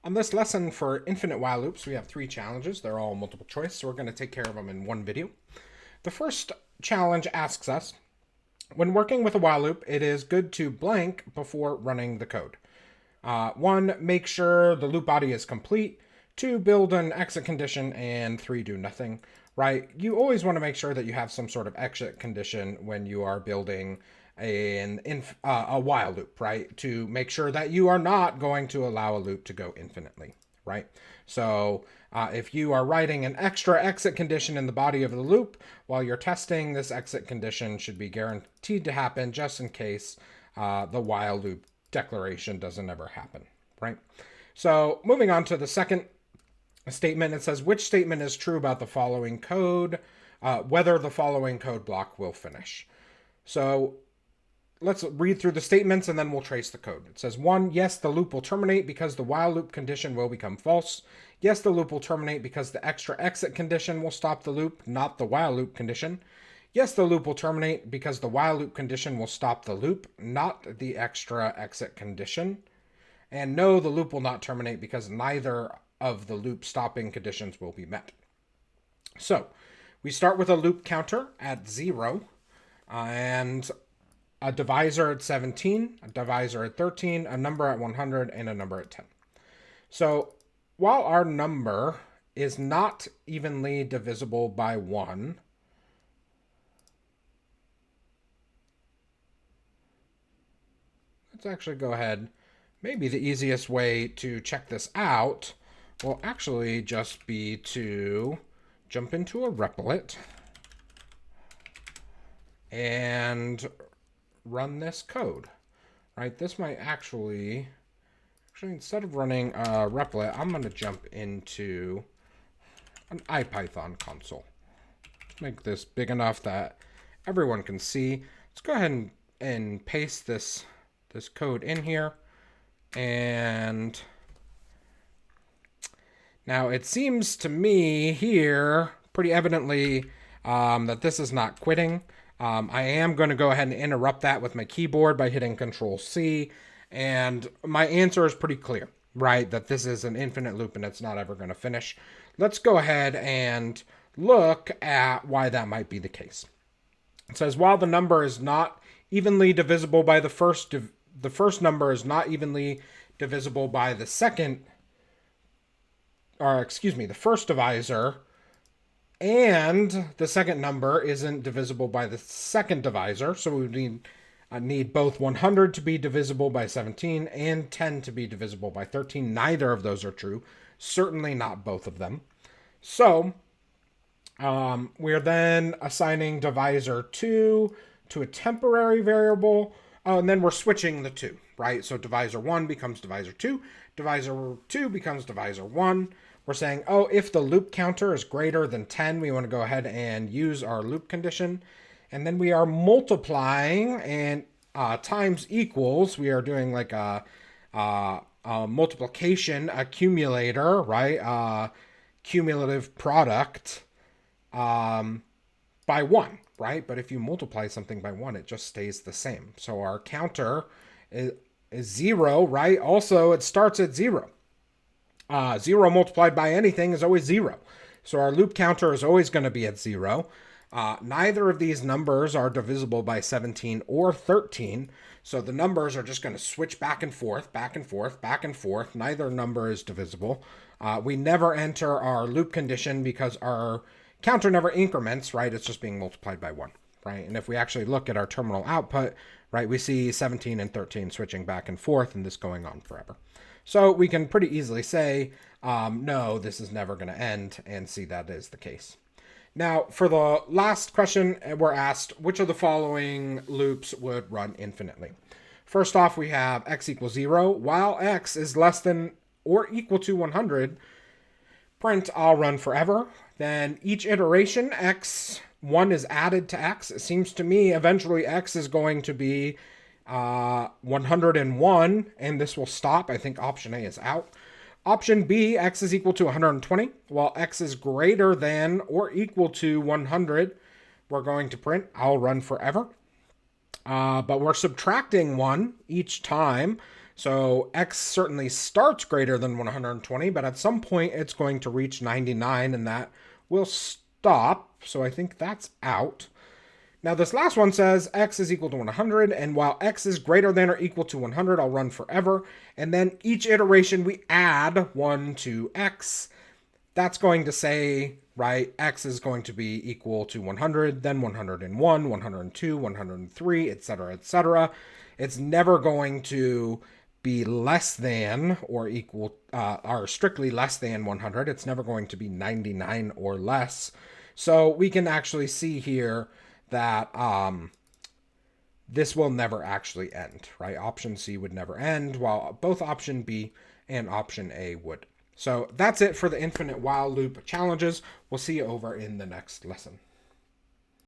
On this lesson for infinite while loops, we have 3 challenges. They're all multiple choice, so we're going to take care of them in one video. The first challenge asks us, when working with a while loop, it is good to blank before running the code. 1, make sure the loop body is complete. 2, build an exit condition. And 3, do nothing. Right? You always want to make sure that you have some sort of exit condition when you are building a while loop, right? To make sure that you are not going to allow a loop to go infinitely, right? So if you are writing an extra exit condition in the body of the loop while you're testing, this exit condition should be guaranteed to happen just in case the while loop declaration doesn't ever happen, right? So moving on to the second statement, it says, which statement is true about the following code, whether the following code block will finish. So let's read through the statements and then we'll trace the code. It says 1, yes, the loop will terminate because the while loop condition will become false. Yes, the loop will terminate because the extra exit condition will stop the loop, not the while loop condition. Yes, the loop will terminate because the while loop condition will stop the loop, not the extra exit condition. And no, the loop will not terminate because neither of the loop stopping conditions will be met. So we start with a loop counter at 0 and a divisor at 17, a divisor at 13, a number at 100, and a number at 10. So while our number is not evenly divisible by 1, let's actually go ahead. Maybe the easiest way to check this out will actually just be to jump into a replit and run this code, right? This might actually instead of running a replit, I'm going to jump into an IPython console. Let's make this big enough that everyone can see. Let's go ahead and paste this code in here. And now it seems to me here pretty evidently that this is not quitting. I am going to go ahead and interrupt that with my keyboard by hitting Control-C. And my answer is pretty clear, right? That this is an infinite loop and it's not ever going to finish. Let's go ahead and look at why that might be the case. It says, while the number is not evenly divisible by the first number is not evenly divisible by the second, the first divisor, and the second number isn't divisible by the second divisor, so we would need both 100 to be divisible by 17 and 10 to be divisible by 13. Neither of those are true. Certainly not both of them. So we're then assigning divisor 2 to a temporary variable. Oh, and then we're switching the 2, right? So divisor 1 becomes divisor 2. Divisor 2 becomes divisor 1. We're saying, oh, if the loop counter is greater than 10, we want to go ahead and use our loop condition. And then we are multiplying and times equals. We are doing like a multiplication accumulator, right? Cumulative product by 1, right? But if you multiply something by 1, it just stays the same. So our counter is 0, right? Also, it starts at 0. 0 multiplied by anything is always 0. So our loop counter is always going to be at 0. Neither of these numbers are divisible by 17 or 13. So the numbers are just going to switch back and forth, back and forth, back and forth. Neither number is divisible. We never enter our loop condition because our counter never increments, right? It's just being multiplied by 1, right? And if we actually look at our terminal output, right, we see 17 and 13 switching back and forth and this going on forever. So we can pretty easily say, no, this is never going to end, and see that is the case. Now, for the last question, we're asked, which of the following loops would run infinitely? First off, we have x equals 0. While x is less than or equal to 100, print I'll run forever. Then each iteration, x1 is added to x. It seems to me eventually x is going to be 101, and this will stop. I think option A is out. Option B, x is equal to 120. While x is greater than or equal to 100, we're going to print I'll run forever. But we're subtracting 1 each time. So x certainly starts greater than 120, but at some point it's going to reach 99 and that will stop. So I think that's out. Now this last one says x is equal to 100, and while x is greater than or equal to 100, I'll run forever. And then each iteration we add 1 to x. That's going to say, right, x is going to be equal to 100, then 101, 102, 103, etc., etc. It's never going to be less than or equal, or strictly less than 100. It's never going to be 99 or less. So we can actually see here that this will never actually end, right? Option C would never end, while both option B and option A would. So that's it for the infinite while loop challenges. We'll see you over in the next lesson.